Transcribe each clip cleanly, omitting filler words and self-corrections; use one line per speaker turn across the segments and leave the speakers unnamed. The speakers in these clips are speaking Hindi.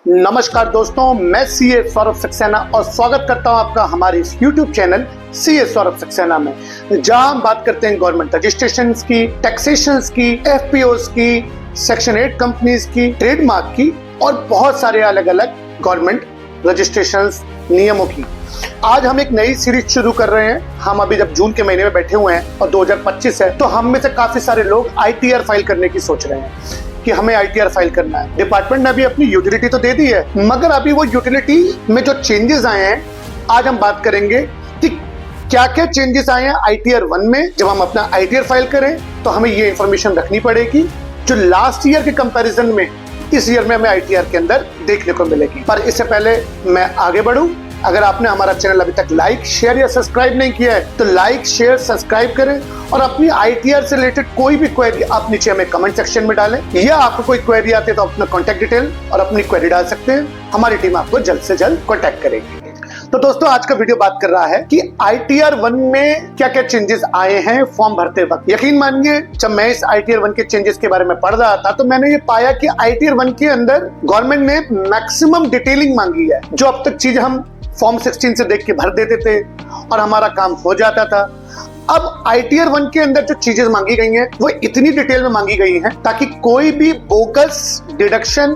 नमस्कार दोस्तों, मैं सीए सौरभ सक्सेना और स्वागत करता हूं आपका हमारे इस YouTube channel CA Saurabh Saxena में, जहां हम बात करते हैं गवर्नमेंट रजिस्ट्रेशंस की, टैक्सेशंस की, एफपीओस की, सेक्शन 8 कंपनीज की, ट्रेडमार्क की और बहुत सारे अलग अलग गवर्नमेंट रजिस्ट्रेशंस नियमों की। आज हम एक नई सीरीज शुरू कर रहे हैं। हम अभी जब जून के महीने में बैठे हुए हैं और 2025 है, तो हम में से काफी सारे लोग आईटीआर फाइल करने की सोच रहे हैं कि हमें आईटीआर फाइल करना है। डिपार्टमेंट ने अभी अपनी यूटिलिटी तो दे दी है, मगर अभी वो यूटिलिटी में जो चेंजेस आए हैं, आज हम बात करेंगे कि क्या क्या चेंजेस आए हैं आईटीआर 1 में। जब हम अपना आईटीआर फाइल करें तो हमें ये इंफॉर्मेशन रखनी पड़ेगी जो लास्ट ईयर के कंपैरिजन में इस ईयर में हमें आईटीआर के अंदर देखने को मिलेगी। पर इससे पहले मैं आगे बढ़ूं, अगर आपने हमारा चैनल अभी तक लाइक, शेयर या सब्सक्राइब नहीं किया है तो लाइक, शेयर, सब्सक्राइब करें और अपनी आईटीआर से रिलेटेड कोई भी क्वेरी आप नीचे हमें कमेंट सेक्शन में डालें, या आपको कोई क्वेरी आती है तो अपना कॉन्टैक्ट डिटेल और अपनी क्वेरी डाल सकते हैं। हमारी टीम आपको जल्द से जल्द कॉन्टैक्ट करेगी। तो दोस्तों, आज का वीडियो बात कर रहा है कि आईटीआर 1 में क्या क्या चेंजेस आए हैं फॉर्म भरते वक्त। यकीन मानिए, जब मैं इस आईटीआर 1 के चेंजेस के बारे में पढ़ रहा था तो मैंने ये पाया कि आईटीआर 1 के अंदर गवर्नमेंट ने मैक्सिमम डिटेलिंग मांगी है। जो अब तक चीज हम फॉर्म 16 से देख के भर देते थे और हमारा काम हो जाता था, अब आईटीआर 1 के अंदर जो चीजें मांगी गई हैं वो इतनी डिटेल में मांगी गई हैं ताकि कोई भी बोगस डिडक्शन,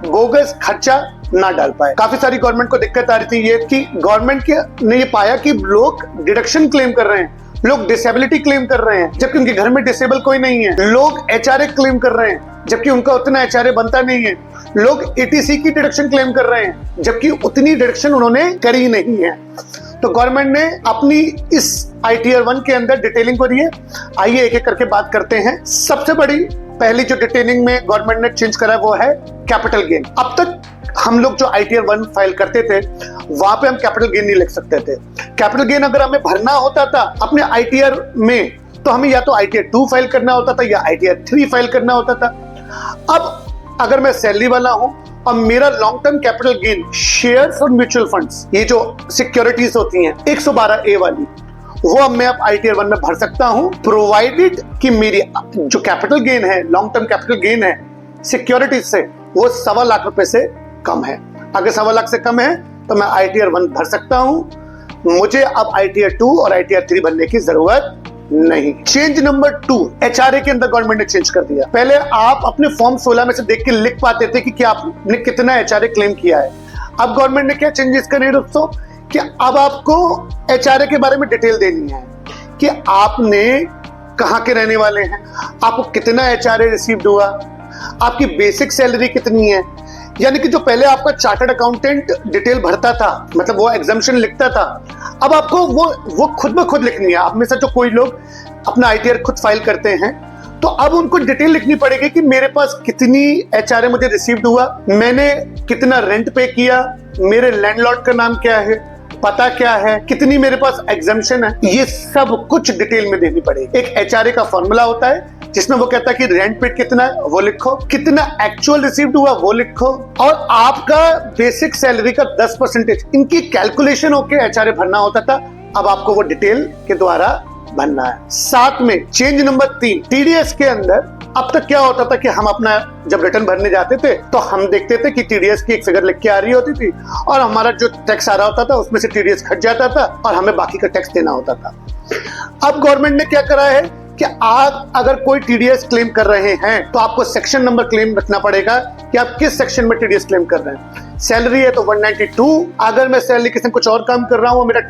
बोगस खर्चा ना डाल पाए। काफी सारी गवर्नमेंट को दिक्कत आ रही थी ये कि गवर्नमेंट ने ये पाया कि लोग डिडक्शन क्लेम कर रहे हैं, लोग डिसेबिलिटी क्लेम कर रहे हैं जबकि उनके घर में डिसेबल कोई नहीं है, लोग एचआरए क्लेम कर रहे हैं जबकि उनका उतना एचआरए बनता नहीं है, लोग एटीसी की डिडक्शन क्लेम कर रहे हैं जबकि उतनी डिडक्शन उन्होंने करी नहीं है। तो गवर्नमेंट ने अपनी इस आईटीआर 1 के अंदर डिटेलिंग को दिए। आइए एक एक करके बात करते हैं। सबसे बड़ी पहली जो डिटेलिंग में गवर्नमेंट ने चेंज करा वो है कैपिटल गेन। अब तक हम लोग जो आईटीआर 1 फाइल करते थे वहां पे हम कैपिटल गेन नहीं लिख सकते थे। कैपिटल गेन अगर हमें भरना होता था अपने आईटीआर में तो हमें या तो आईटीआर 2 फाइल करना होता था या आईटीआर 3 फाइल करना होता था। अब अगर मैं सैलरी वाला हूं और मेरा long term capital gain shares और म्यूचुअल फंड्स, ये जो सिक्योरिटीज होती हैं 112A वाली, वो अब मैं आईटीआर 1 में भर सकता हूं, प्रोवाइडेड कि मेरी जो कैपिटल गेन है, लॉन्ग टर्म कैपिटल गेन है सिक्योरिटीज से, वो 1.25 लाख रुपए से कम है। अगर 1.25 लाख से कम है तो मैं आईटीआर 1 भर सकता हूं। मुझे अब आईटीआर 2 और आईटीआर 3 भरने की जरूरत नहीं। चेंज नंबर 2, एचआरए के अंदर गवर्नमेंट ने चेंज कर दिया। पहले आप अपने फॉर्म 16 में से देख के लिख पाते थे कि क्या आपने कितना एचआरए क्लेम किया है। अब गवर्नमेंट ने क्या चेंजेस करे दोस्तों कि अब आपको एचआरए के बारे में डिटेल देनी है कि आपने कहां के रहने वाले हैं, आपको कितना एचआरए रिसीव्ड हुआ, आपकी बेसिक सैलरी कितनी है। यानी कि जो पहले आपका चार्टर्ड अकाउंटेंट डिटेल भरता था, मतलब वो एग्जाम्पशन लिखता था, अब आपको वो खुद ब खुद लिखनी है। आप में से जो कोई लोग अपना आईटीआर खुद फाइल करते हैं तो अब उनको डिटेल लिखनी पड़ेगी कि मेरे पास कितनी एचआरए मुझे रिसीव्ड हुआ, मैंने कितना रेंट पे किया, मेरे लैंडलॉर्ड का नाम क्या है, पता क्या है, कितनी मेरे पास एग्जाम्पशन है, ये सब कुछ डिटेल में देनी पड़ेगी। एक एचआरए का फॉर्मूला होता है जिसमें वो कहता है कि रेंट पे कितना है वो लिखो, कितना एक्चुअल रिसीव्ड हुआ वो लिखो, और आपका बेसिक सैलरी का 10% इनकी कैलकुलेशन होके एचआरए भरना होता था। अब आपको वो डिटेल के द्वारा भरना है। साथ में चेंज नंबर 3, टीडीएस के अंदर अब तक क्या होता था कि हम अपना जब रिटर्न भरने जाते थे तो हम देखते थे कि टीडीएस की एक फिगर लिख के आ रही होती थी और हमारा जो टैक्स आ रहा होता था उसमें से टीडीएस कट जाता था और हमें बाकी का टैक्स देना होता था। अब गवर्नमेंट ने क्या करा है कि आप अगर कोई टीडीएस क्लेम कर रहे हैं तो आपको सेक्शन नंबर क्लेम रखना पड़ेगा कि आप किस सेक्शन में टीडीएस क्लेम कर रहे हैं। सैलरी है तो 192, अगर मैं सैलरी किसी कुछ और काम कर रहा हूं, मेरा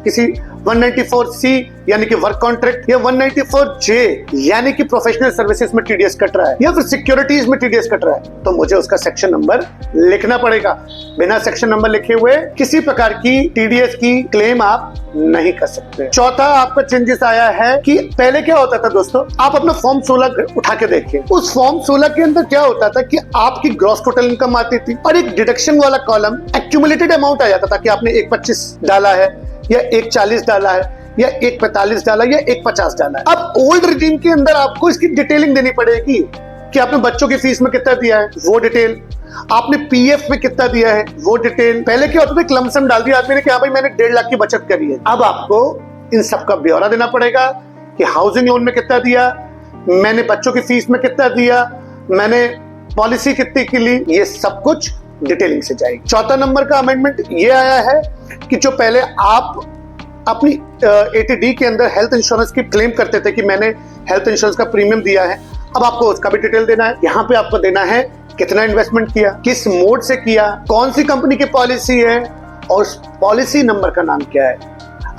किसी 194C यानी कि वर्क कॉन्ट्रैक्ट या 194J यानी कि प्रोफेशनल सर्विसेज में टीडीएस कट रहा है या फिर सिक्योरिटीज में टीडीएस कट रहा है तो मुझे उसका सेक्शन नंबर लिखना पड़ेगा। बिना सेक्शन नंबर लिखे हुए किसी प्रकार की टीडीएस की क्लेम आप नहीं कर सकते। चौथा आपका चेंजेस आया है कि पहले क्या होता था दोस्तों, आप अपना फॉर्म 16 उठा के देखिए। उस फॉर्म 16 के अंदर क्या होता था कि आपकी ग्रॉस टोटल इनकम आती थी और एक डिडक्शन वाला कॉलम एक्यूमुलेटेड अमाउंट आ जाता था कि आपने 1.25 डाला है या 1.40 डाला है या 1.45 डाला या 1.50 डाला है। अब ओल्ड रिजीम के अंदर आपको इसकी डिटेलिंग देनी पड़ेगी कि आपने बच्चों की फीस में कितना दिया है वो डिटेल, आपने पीएफ में कितना दिया है वो डिटेल। पहले क्या होता था, लमसम डाल दिया आदमी ने कि हाँ भाई मैंने 1.5 लाख की बचत करी है। अब आपको इन सब का ब्यौरा देना पड़ेगा कि हाउसिंग लोन में कितना दिया, मैंने बच्चों की फीस में कितना दिया, मैंने पॉलिसी कितनी की ली, ये सब कुछ डिटेलिंग से जाएगी। चौथा नंबर का अमेंडमेंट ये आया है कि जो पहले आप अपनी 80D के अंदर हेल्थ इंश्योरेंस की क्लेम करते थे कि मैंने हेल्थ इंश्योरेंस का प्रीमियम दिया है, अब आपको उसका भी डिटेल देना है। यहाँ पे आपको देना है कितना इन्वेस्टमेंट किया, किस मोड से किया, कौन सी कंपनी की पॉलिसी है और उस पॉलिसी नंबर का नाम क्या है।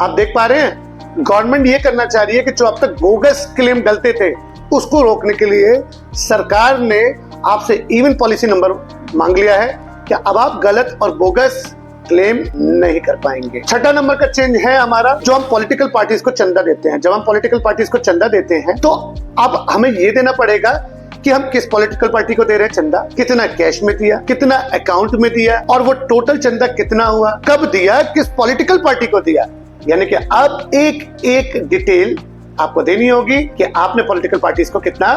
आप देख पा रहे हैं गवर्नमेंट ये करना चाह रही है कि जो अब तक बोगस क्लेम डलते थे उसको रोकने के लिए सरकार ने आपसे इवन पॉलिसी नंबर मांग लिया है कि अब आप गलत और बोगस क्लेम नहीं कर पाएंगे। छठा नंबर का चेंज है हमारा, जो हम पॉलिटिकल पार्टीज को चंदा देते हैं। जब हम पॉलिटिकल पार्टीज को चंदा देते हैं तो अब हमें ये देना पड़ेगा कि हम किस पॉलिटिकल पार्टी को दे रहे हैं चंदा, कितना कैश में दिया, कितना अकाउंट में दिया और वो टोटल चंदा कितना हुआ, कब दिया, किस पॉलिटिकल पार्टी को दिया। यानी कि अब एक एक डिटेल आपको देनी होगी कि आपने पॉलिटिकल पार्टीज को कितना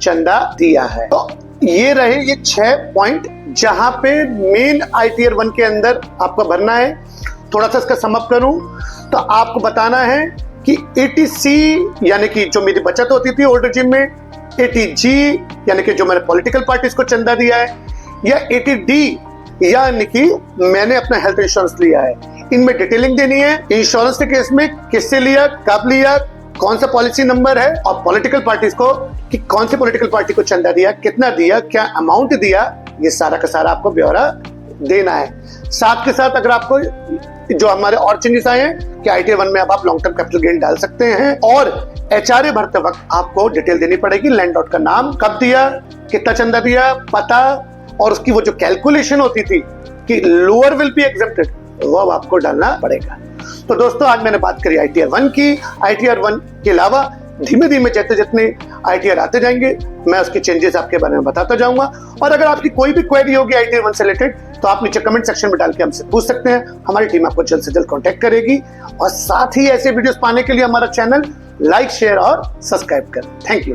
चंदा दिया है। तो ये रहे ये 6 पॉइंट जहां पे मेन ITR 1 के अंदर आपको भरना है। थोड़ा सा इसका समअप करूं तो आपको बताना है कि 80C यानी कि जो मेरी बचत होती थी ओल्ड रिजीम में, 80G यानी कि जो मैंने पॉलिटिकल पार्टीज को चंदा दिया है, या 80D यानी कि मैंने अपना हेल्थ इंश्योरेंस लिया है। इनमें डिटेलिंग देनी है। इंश्योरेंस के केस में किससे लिया, कब लिया, कौन सा पॉलिसी नंबर है, और पॉलिटिकल पार्टीज को कि कौन सी पॉलिटिकल पार्टी को चंदा दिया, कितना दिया, क्या अमाउंट दिया, ये सारा का सारा आपको ब्यौरा देना है। साथ के साथ अगर आपको जो हमारे और चेंजेस आए हैं कि ITR 1 में अब आप लॉन्ग टर्म कैपिटल गेन डाल सकते हैं और HRA भरते वक्त आपको डिटेल देनी पड़ेगी। लैंड लॉर्ड का नाम, कब दिया, कितना चंदा दिया, पता, और उसकी वो जो कैलकुलेशन होती थी कि लोअर विल बी एग्जेम्प्टेड, वो अब आपको डालना पड़ेगा। तो दोस्तों आज मैंने बात करी ITR 1 की। ITR 1 के अलावा धीमे धीमे जितने ITR आते जाएंगे मैं उसके चेंजेस आपके बारे में बताता जाऊंगा। और अगर आपकी कोई भी क्वेरी होगी ITR 1 से रिलेटेड तो आप नीचे कमेंट सेक्शन में डाल के हमसे पूछ सकते हैं। हमारी टीम आपको जल्द से जल्द कांटेक्ट करेगी। और साथ ही ऐसे वीडियोस पाने के लिए हमारा चैनल लाइक, शेयर और सब्सक्राइब करें। Thank you.